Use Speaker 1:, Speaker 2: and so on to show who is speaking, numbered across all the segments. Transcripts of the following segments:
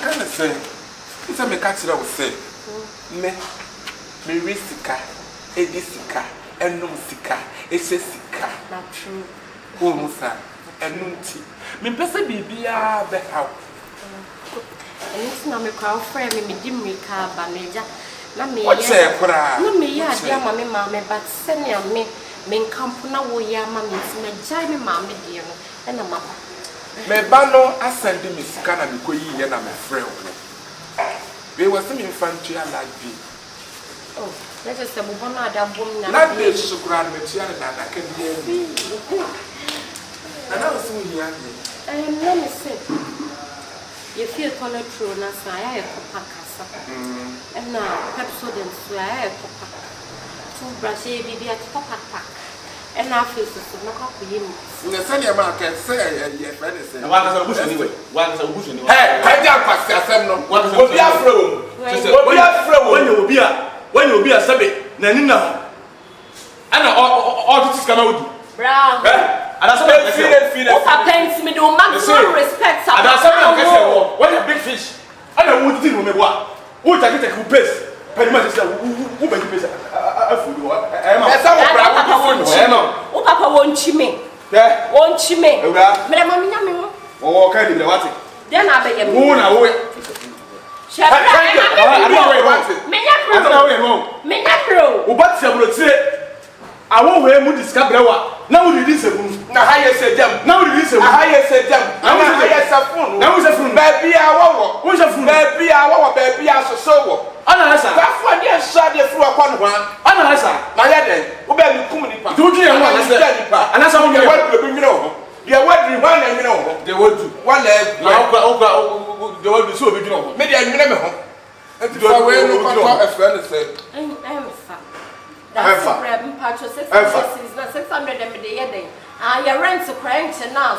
Speaker 1: can say, it's a mechanical will say, me risika, edisika, and numsika, esesika.
Speaker 2: Not true.
Speaker 1: Homusa, and nunti. Me pesa bibia be how.
Speaker 2: And it's not a crowd frame, me dimmy car, Baneja.
Speaker 1: What's a cry?
Speaker 2: No, me, ya, dear mammy, but send me, men campuna, wo ya mammy, me jimmy mammy, dear, and a mama.
Speaker 1: Me bano, I send him his can and go ye and I'm a friend. There was some infantry like me.
Speaker 2: Oh, let us have one other woman.
Speaker 1: Not this so grand material and I can hear me. And I was so young.
Speaker 2: Let me say, you feel color true, and I have a casa. And now, Pepsodent, so I have two brushes, baby at top pack. And now, feels to knock up with him.
Speaker 1: The senior market say, yes, friend is saying,
Speaker 3: one is a bush anyway. One is a bush anyway.
Speaker 1: Hey, I can't pass the assembly.
Speaker 3: What is a when you be a subject, Nanina. And all this come out.
Speaker 2: Brown.
Speaker 3: And that's what I feel.
Speaker 2: What pains me, do maximum respect.
Speaker 3: And that's what a big fish. I don't want to remember what. Who take it who pays? Penny much is who make you pay a food.
Speaker 2: Oh, Papa won't you me? Won't you me? Madame,
Speaker 3: oh, can you what?
Speaker 2: Then I beg
Speaker 3: you. I won't wear mood discover. Now we release a room. Now, I said them. Now we release a room. I said them. Now we have a phone. Now we have a phone. Baby, I want. Who's a phone? Baby, I want. Baby, I so. Anasa. That's what you said. You threw upon one. Anasa. My head. Who bear you come in? Do you know what I said? And that's how you want to bring it over. You are wondering one and you know. They will do. One leg. Now, they will be so big. Maybe I remember home. And if I were no control, a friend said,
Speaker 2: that's a bread and patch of 600 every day. Ah, your rent's a crank and now.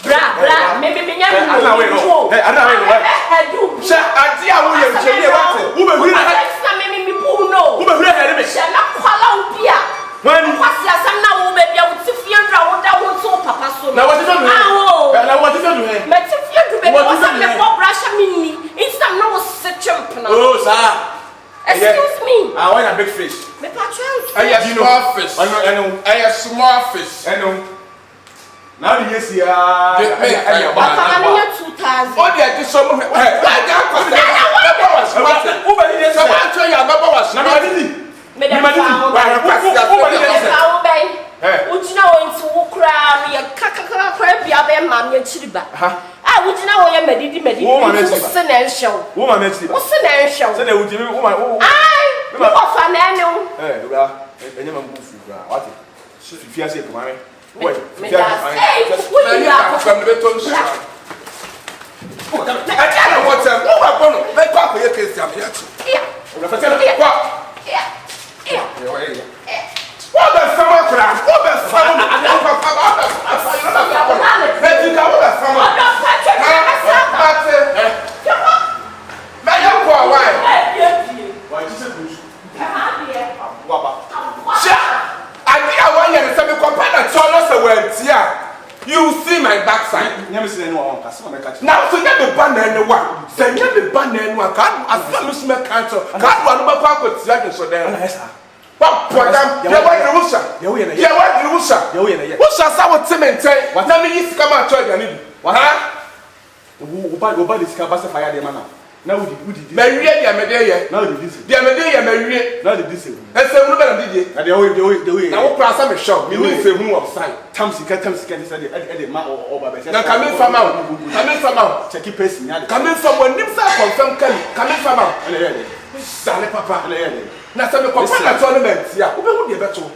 Speaker 2: Bra, maybe me. I know it. I do. I who will me puno. Who will have me? Shall not call out Pia. When what's your son now? Maybe I would see fear down so Papa so. Now what is it? What is it? But if you do, what is it? Russia mini. It's not such a
Speaker 3: oh, sir.
Speaker 2: Excuse me.
Speaker 3: I want a big fish.
Speaker 1: I have small fish. I have small fish. I know. Now the yes, yeah. I
Speaker 2: have 2,000.
Speaker 1: Oh, yeah, this summer.
Speaker 2: Would you know into Ukraine? A crabby, I am your chiliba. I would know I am a diddy show. Woman, what's the name show? So they would give me woman. I off an annual.
Speaker 3: And you move. What? If you say to my wait,
Speaker 1: from the beton. I can't know what's up. Oh, I'm going to make up your case. What the summer craft? What the summer? You see my backside.
Speaker 3: Now, so
Speaker 1: you have a banner one. Say, you have a banner one. Can't lose my cancer. Can't one of my pockets. So there. What program? You want the Russia? You want the Russia? What's our cement? What time is come out to you? What? Who buy this car? Fire the man. Now we did. Maria, now did this. The Maria, Maria, now did this. And so we better did it. And the way. Now, what some shop? You will say who outside. Tamsi said at the man or by. Now coming from out. Check it pace. Coming from when you confirm coming from out. Sale papa. Now some confirm tournament. Yeah, who will be better?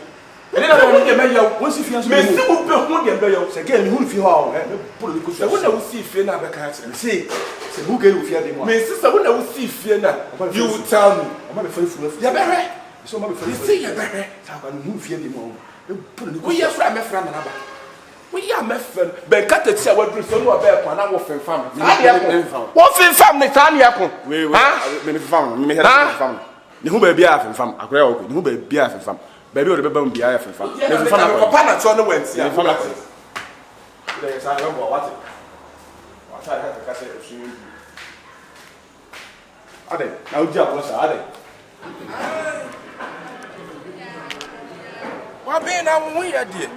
Speaker 1: And then I want to get once if you ask me, who will get better? Again, who feel how? Put it because I want to see if you're not a cat and see. Who can you fear them? My sister, when I will see fear now, you will tell me. I'm not afraid for you. You're so much for you. See, you're better. How can you fear them all? We are from a friend. We are my friend. But cut it, say what you so about when I was in family. What in family? Tanya, we were family. Who may be having fun. I grow up. Who may be having fun. Baby, or the baby be having fun. There's a family. On the Wednesday. There's a family. I have to catch it.
Speaker 3: Ade, na odi abosa, ade.
Speaker 1: Wa be na wo ya die.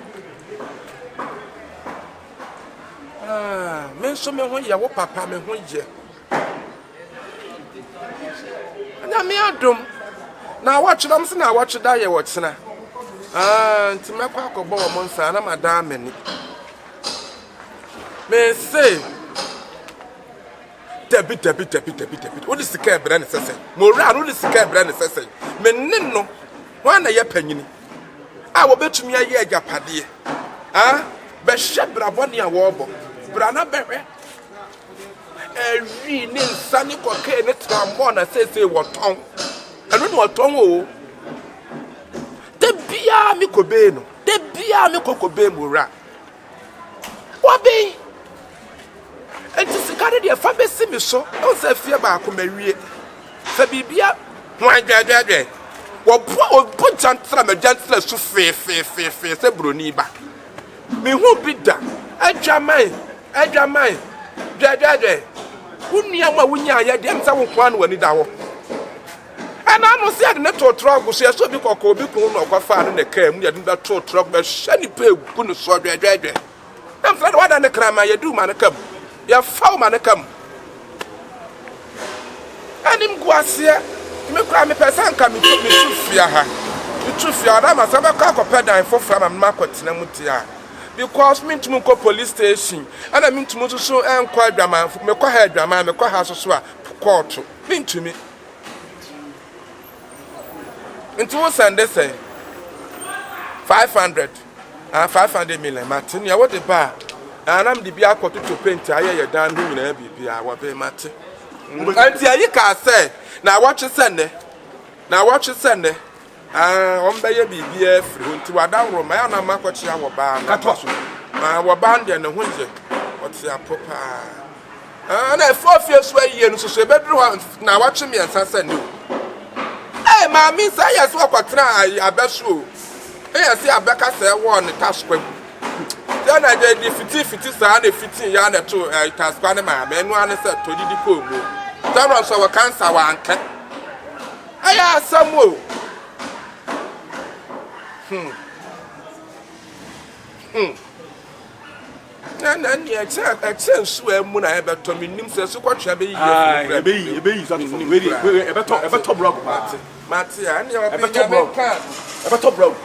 Speaker 1: Me so me ho ya wo papa me ho je. Na me adom. Na watch them say na watch that ye watch na. Nti me kwa akọbọ wo mo nsa na madam mani. Me say Debi. What is the care brand sese? Mora no is the care brand sese. Me ninno. Wa na ye panyini. A wo betumi aye agapade. Be hye brabone a wo bo. Bra na behwe. Ewi ni nsane koke ne trambo na sese wo ton. Anu no ton o. De bia mi kobe no. De bia mi kokobe mora. Wa be enti sikare de fa besi mi so o se fie ba ko mawie fa bibia ho adwadwadwe wo bo jantra ma jantra su fe se broni ba me hu bi da adwaman dwadwadwe unia ma wunya ya de amsa wo kwa no wani da wo ana no se ade ne to trog so so bi kokko bi kun no kwa fa no ne ka mu ya de to trog ba hwani pa egu no so dwadwadwe am fa wada ne krama ya du ma ne kam ya faw ma ne kam anim guasia me kra me person ka me tufia ha me tufia da ma sa be ka kopedan fofra ma kwatena mutia because me ntumi ko police station ana me ntumi so enko adwaman me ko ha adwaman me ko ha so a court me ntumi ntumi send say 500 500 million martin ya what the bar anam di bia akoto to paint aye ye dan do nyina bibia wa be mate anti ayi ka say na watch send on be ye bibia free nti wadan ro ma ya na makochi awo ba kato so wo ba ndie ne honje oti apopa na fofie so ayi no so be dro na watch me ansa send o ma mi say yes wakotra abeso yes abeka say wo ne taskwa then I did the 50 sa na 15 ya na to taskwa ne ma me no ane say to didi ko mu then so we cancer wa anka aya samuel na ni action so emu na e beto me nim se so kwatwa be yi
Speaker 3: ebe yi so we e beto block
Speaker 1: mate ya ni e
Speaker 3: beto block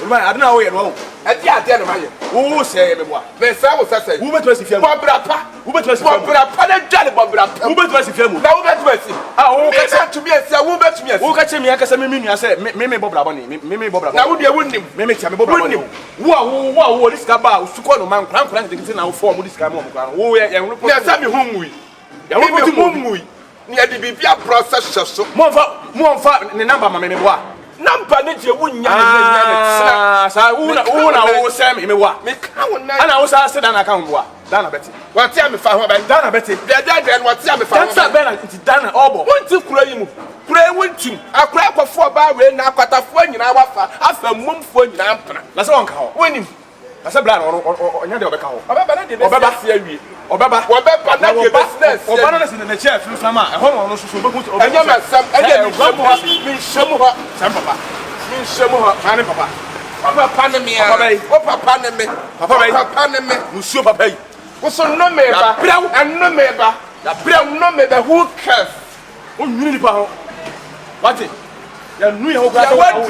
Speaker 3: Oluwa adina wo ye no.
Speaker 1: Adi ade no maye.
Speaker 3: Wo se me boa.
Speaker 1: Me sa wo sase.
Speaker 3: Wo betu asi fiam.
Speaker 1: Bobrapa.
Speaker 3: Wo betu asi fiam.
Speaker 1: Bobrapa na dwale bobrapa.
Speaker 3: Wo betu asi fiam.
Speaker 1: Na wo betu asi.
Speaker 3: Wo ka che
Speaker 1: to me asi. Wo betu me asi.
Speaker 3: Wo ka che me aka se me nua se me bobraba ni. Me bobraba.
Speaker 1: Na wo de wo nim.
Speaker 3: Me tia me bobraba ni. Wo disika ba suko no man kran de na wo form disika mo kran. Wo ye hunu po.
Speaker 1: Na sa me humui.
Speaker 3: Ya wo ti
Speaker 1: humui. Ni ade bibia process so.
Speaker 3: Mo fa ne number ma me boa.
Speaker 1: Number ne je wunya ne
Speaker 3: sa una wo se me wa
Speaker 1: me ka wona
Speaker 3: ana wo sa se da na ka ho boa da na beti
Speaker 1: what am fa ho ba
Speaker 3: da na beti
Speaker 1: da what am fa ho
Speaker 3: da be na nti da na obo
Speaker 1: wonti kura yi mu kura wontim akura akofo ba we na akwatafo nyina wafa afa momfo nyina ampra
Speaker 3: na se won ka ho
Speaker 1: wonim
Speaker 3: na se bla na onya de obeka ho
Speaker 1: obeba na de be se awie
Speaker 3: obeba
Speaker 1: na de business
Speaker 3: obeba na se na che afiri sama e ho no so obeku
Speaker 1: enya masam enya mi shemu ho
Speaker 3: sam papa
Speaker 1: mi shemu ho
Speaker 3: ani papa
Speaker 1: papa ne me papa ne me
Speaker 3: musuo papa yi
Speaker 1: wo so no me ba no me ba who cares
Speaker 3: o nwini nipa ho wate ya nu ye ho kwa
Speaker 1: so wo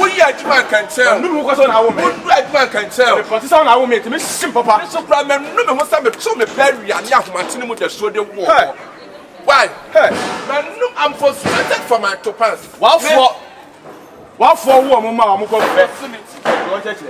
Speaker 1: yi adwuma kan chen
Speaker 3: nu ho kwa so na wo me
Speaker 1: wo adwuma kan chen
Speaker 3: me poti so na wo me te me sim papa
Speaker 1: so pra me nu me ho sa me so me peria ne ahomantene mu da so de wo why man no I'm frustrated for my topaz
Speaker 3: wa for wo mo ma mo ko fe wo cheche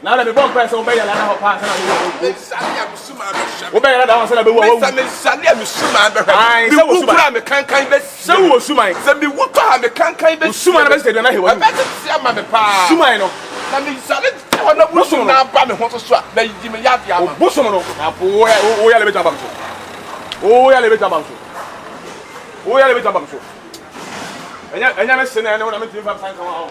Speaker 3: na na me bon pa se wo be ya na ho pa se na wo
Speaker 1: sani abusuma be
Speaker 3: wo be ya da wo se na be wo
Speaker 1: me sani abusuma be hwe
Speaker 3: se wo suma
Speaker 1: me kankan be
Speaker 3: se wo suma
Speaker 1: se bi wo to ha me kankan be
Speaker 3: suma na be se de na he wo
Speaker 1: be se ama me pa
Speaker 3: suma no
Speaker 1: na me sani wona busu na ba me ho so a na yi me ya dia ma
Speaker 3: busu no na po wo ya le be ta ba so wo ya le be ta ba so wo ya le be ta ba so enya me se na na me tin fa san kan wa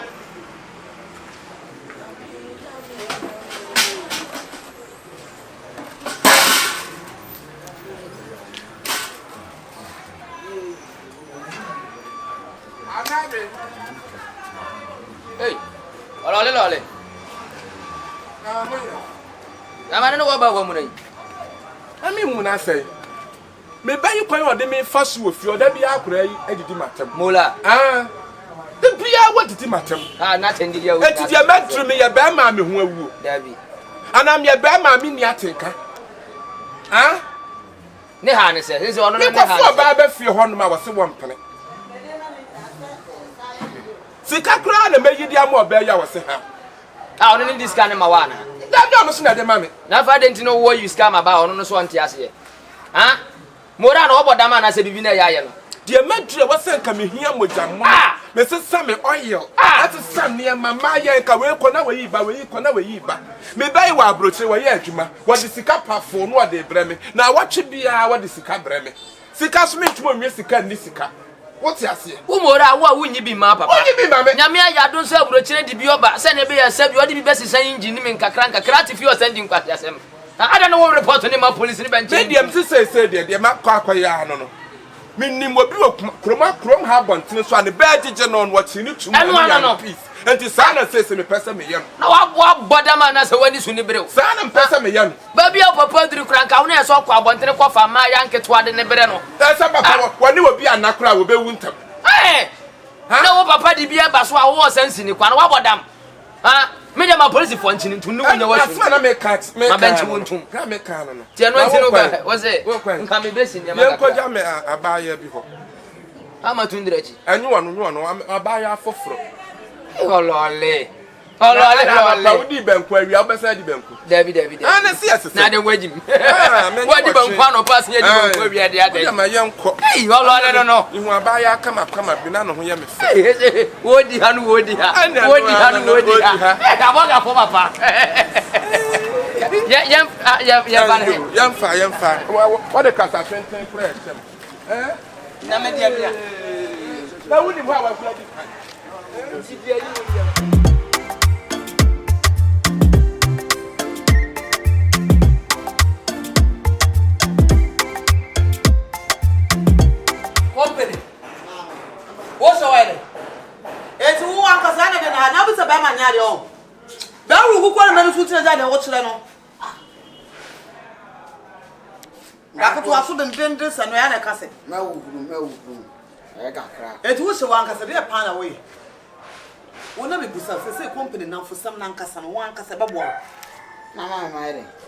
Speaker 4: Lolly. I'm not know about woman.
Speaker 1: I mean, when I say, maybe you can order me first with your Debbie Acre, Eddie Matter.
Speaker 4: Mola.
Speaker 1: Ah, the Pia, what did it matter?
Speaker 4: Ah, nothing did you.
Speaker 1: That is your man to me, a bear mammy who will.
Speaker 4: Debbie.
Speaker 1: And I'm your bear mammy, Yatika. Ah?
Speaker 4: Nehan says, it's on
Speaker 1: the Baba for your honor, was the one penny. Sika crown and make you the more bear, was a ham.
Speaker 4: I don't need this kind of Mawana.
Speaker 1: That don't know the mammy.
Speaker 4: Now, I didn't know what you scam about on the Swan Tiasia. Huh? More than all but Daman, I said, you know. Dear Metri was coming here with your ma, Mrs. Sammy oil. That's a son near Mamma Yanka, where Conawa, but we Conawa. Maybe I will broach away, Yakima. What is the cap for what they breme? Now, what should be our Disica breme? Sika Smith will miss the Nisika. What's your say? Umora, what will you be, Mappa? What you be, Mamma? Yamia, don't serve Rochelle de Bioba, send a beer, serve you, the best saying, Jimmy and Kakranka, crat if you are sending Quatasem. I don't know what report on him, my police, and Benjamin said, dear Mark Quaquayano. Meaning what you Chrome have one thing, so and the bad on what's in it to me. And the son says to me, Person me young. No, what Bodaman as a wedding soon be son and Person me young. Baby, I'll propose to crank out and so I want to go for my uncle to add in the Bereno. That's about when you will be a Nakra will be winter. Hey! No, Papa, the beer Baswa was sensing you. What about them? Ah, maybe my police function to know what's my make cats, my bench won't make canon. General was it? Coming blessing your mother. I buy you before. I'm a tundra. And you want I buy you for fruit. Oh, Lolly. Oh, Lolly, bank where you are beside the bank. David. And yes, not a wedding. What the bank pass here where we are the other. My young cook. Hey, I don't know. You want to buy a come up, banana who you say. Woody and Woody. I want to form a young fire. What a cat I sent prayer. Eh? Now, would you have a bloody
Speaker 5: Company. What's the wedding? It's who I'm concerned and I never said by my yard. Now, who call a man who says I know what's going on? I could also been this and Rihanna Cassie. No, it was a one Cassie, a pound away. One of the say company now for some Nankas and one Casababo.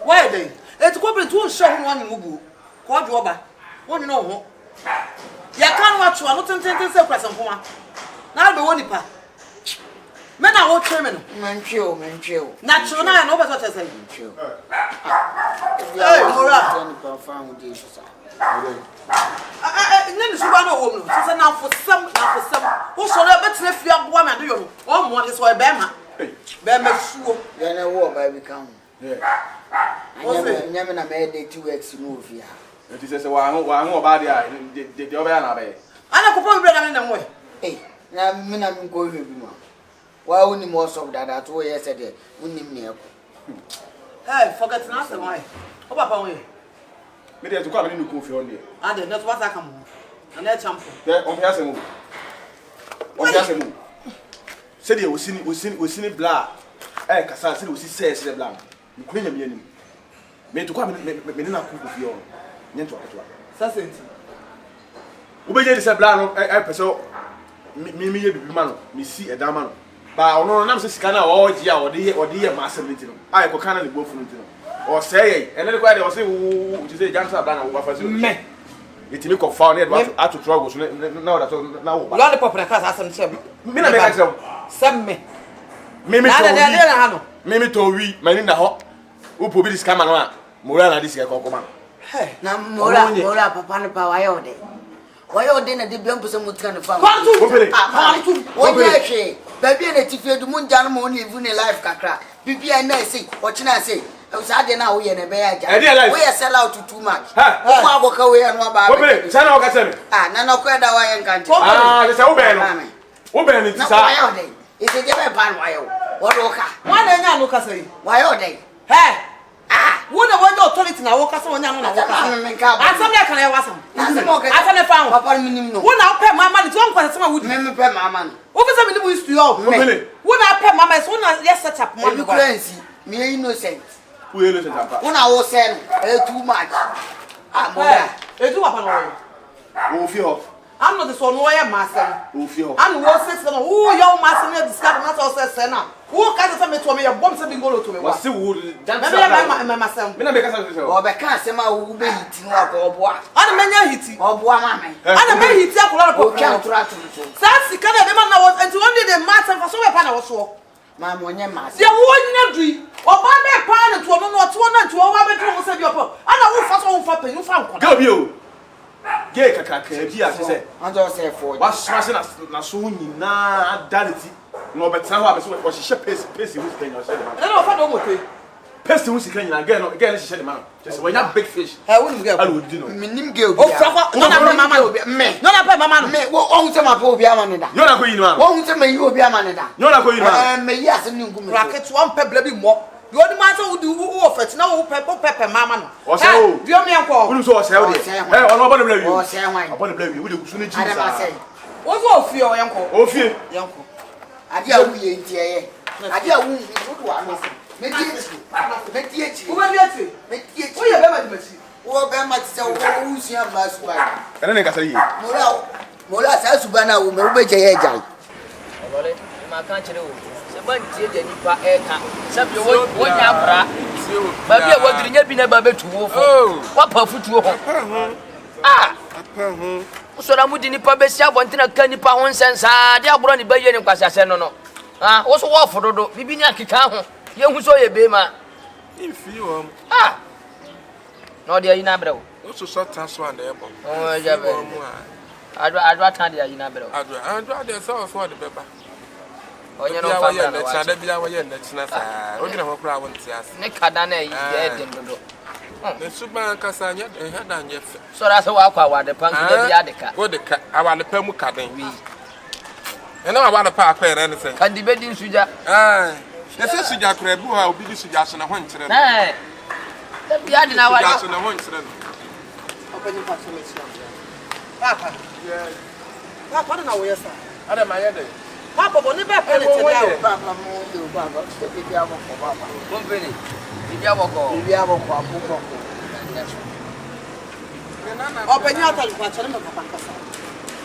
Speaker 5: Why they? It's company to show one Mubu. Quadroba. One no. You can't watch one, not intended to present for one. Now the one pa. Men are all criminal. Manchu. Natural, I know what I say. Hey, Mora. Then it's one woman. She said now for some. Who shall I bet if you have woman do you? One is why Bama. Bama sure. Then a war baby come. I never made the 2x move here. It is a one about the other. I don't probably better than way. Hey, now I'm going to be more. Why only most of that at all yesterday? Hey, forget nothing. Why? What about me? Maybe to come in CONFION. I did not what I come. And that's something. There, on Piassimo. On Piassimo. Said you was seen black. Eh, Cassan said, was says the blank. You couldn't be any. Made to come in CONFION. Nentua. Sassy. Obey the blank, I pursue me, man, me see a daman. But I don't know, scanner or dear master meeting. I go cannon the both or say, and then quite was say, which is a jancer banner of me. It took a found it out to troubles. No, that's now. Lollipop and a class has some. Some me. Mimi to we, my in the hot. Who put this camera? Morana, this guy, come. Hey, now Mora, Papa, power. Why are dinner the bump some kind of family? One year, baby, and if you do moon down money, even a life cacra. Bibi and I say, what can I say? I was out now, we and a bear. We are sell out to too much. I walk away and one by San Augustine. Ah, none of quite a way and can't. Ah, there's a woman. Woman, it's a day. It's a different pan. What why don't you look at say? Why are they? Hey! Ah, what about your authority now? Walk us on your own. I found Papa minimum. When I pay my money to one person would never pay my money. What is the news to you? When I pay mama, so now yes set up money.
Speaker 6: Me innocent.
Speaker 3: Who innocent?
Speaker 6: When I was saying too much. I'm
Speaker 5: do what
Speaker 3: Who feel?
Speaker 5: I'm not the son lawyer master.
Speaker 3: Who feel?
Speaker 5: I'm the sister. Who young master near discovered not also said now. Who can't tell me to me a bomb something go to me?
Speaker 3: What's the wood?
Speaker 5: Maybe myself.
Speaker 3: Me na make us say.
Speaker 6: or because some who be eating or boy.
Speaker 5: I'm a man hitting.
Speaker 6: Or boy, mammy.
Speaker 5: I'm a man hitting up a lot of
Speaker 6: Can't
Speaker 5: people.
Speaker 6: try to.
Speaker 5: That's the kind of man I was, and to only the master for so a pan or so.
Speaker 6: Mamma, when you're master.
Speaker 5: There was no dream. Or by that pan to one to a bedroom said your pop. And I will fast on for you found.
Speaker 3: Go you. Gay kaka bi as say.
Speaker 6: I just say for you.
Speaker 3: Was smashing na so nyina adality. No better how I say was she pace who spend your say.
Speaker 5: I don't know if I don't want
Speaker 3: Pace who she can again she said man. Just when you big fish.
Speaker 5: I wouldn't get.
Speaker 3: I would do no.
Speaker 6: Minim girl.
Speaker 5: Oh, Franco, no, mama.
Speaker 6: Me.
Speaker 5: No, mama.
Speaker 6: Me, what on to my poor Biamanida?
Speaker 3: You're not going man.
Speaker 6: Won't tell me you will be a manida.
Speaker 3: You're not going man.
Speaker 6: Me, yes, and you go.
Speaker 5: Racket one pebble be more. You only matter who do offers no pepper, mama.
Speaker 3: What's that?
Speaker 5: Do you mean call?
Speaker 3: Who so say? Hey, I'm about to blame you.
Speaker 6: Oh, say why?
Speaker 3: I'm about to blame you. We do soon Jesus.
Speaker 6: I never say.
Speaker 5: What's all fear, uncle?
Speaker 3: Oh, fear.
Speaker 5: Uncle.
Speaker 6: I dear we ain't here. I dear we good one. Make it.
Speaker 5: Who will get it?
Speaker 6: Make it.
Speaker 5: Who you ever met?
Speaker 6: What very much so who's your master?
Speaker 3: And then I say,
Speaker 6: Mola says Subana will be Jay.
Speaker 4: My country. Somebody did nipa eka. Some you want yabra. Baby, what did you be never to wolf? Oh, what perfect to ah. So I'm with nipa besia wanting a candy pound sense. Ah, they are running by you in Quassia. No. Ah, also walk for Dodo. Bibinia Kikaho. You who saw a bema.
Speaker 1: If you
Speaker 4: Ah. No, dear Inabro.
Speaker 1: also saw Taswan there.
Speaker 4: Oh, I'd rather tell you Inabro.
Speaker 1: I'd rather saw for the paper.
Speaker 4: Oh, you know, I'm
Speaker 1: going to cry once.
Speaker 4: Nick Cadane is dead in the door.
Speaker 1: The Suban Cassania had done yet.
Speaker 4: So that's how I want the punk of the Adica.
Speaker 1: What the cat? I want the Pemu cutting. And I want a park where anything.
Speaker 4: Can the bedding suja?
Speaker 1: Ah, the Suja Crebu, I'll be the suggestion of one to them.
Speaker 4: Hey, we had in our house.
Speaker 5: Open your passion. Papa. Yeah. Papa, I don't know where you're saying.
Speaker 1: I don't mind.
Speaker 5: Papa, will never pay it.
Speaker 6: Papa, Papa,
Speaker 4: Company. If you walk on,
Speaker 6: we have a pop.
Speaker 5: Open your telephone.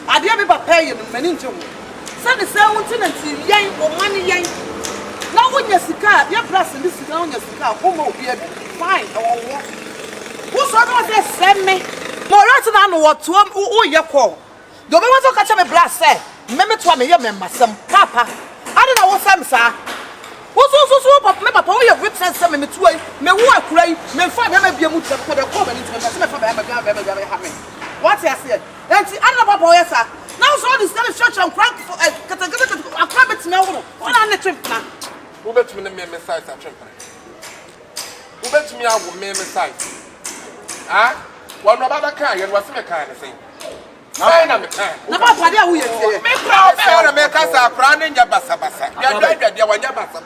Speaker 5: I didn't ever pay you many into send the same tenant, yang or money yang. Now, when you're sick, you're pressing this down your sick, home will be fine. Who's what they send me? More than what to him, who you call. The woman to catch me blast, say, remember to me, your member, some papa. I don't know what's I'm, sir. What's also so, but remember, all your whips and some in the two, may walk away, may find them be a much for the comment into the happen. What's I said? And see, I'm not a sir. Now, so this church and crank for a crab to know what I'm the trip now.
Speaker 1: Who bet me the mere size at Champion? Who bet me I will mere size? Ah, one about a kind, and what's the kind of thing? I am a kind.
Speaker 5: No, Papa, we are
Speaker 1: Make proud of America, crown in your bassa. You're dead, you're one bassa.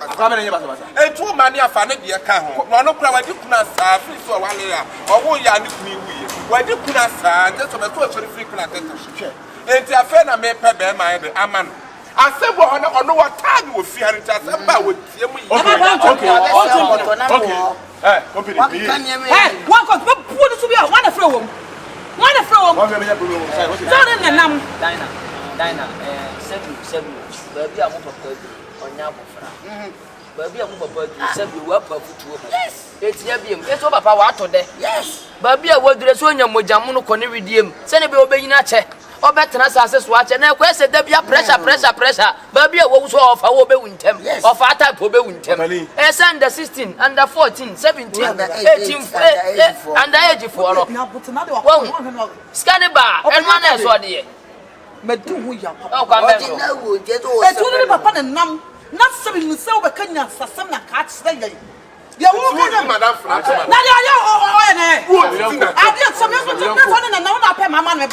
Speaker 1: And 2 money are funny, dear Caho. One of our Dukunas are free so one year, or who you are me. Why Dukunas are just a very frequent attention. And the affair I made per bear my aman. I said, well, I know what time you will fear it as about with you.
Speaker 3: Okay. Company.
Speaker 5: Hey, one got put it to be a wonderful room. Wonderful.
Speaker 4: Dinah, seven, baby, I'm on Yabofra. Baby, I'm about 7 work for 2. Yes, it's Yabium. It's over power today. Yes, baby, I would dress on your Mojamuno Conny redeem. Send a baby in a check. Or better as I watch and I question there be a pressure. Baby, I was off a wobe with him. Yes, of a type of with him. It's under 16, under 14, 17, 18, under 84. Scanny bar, and one else what dear.
Speaker 5: But do we are?
Speaker 4: Oh, come back.
Speaker 5: I told him upon a numb, not serving with silver canyons for some cats. You're walking, Madame Flat. Now you're all in it. I did some young and now I pay my money.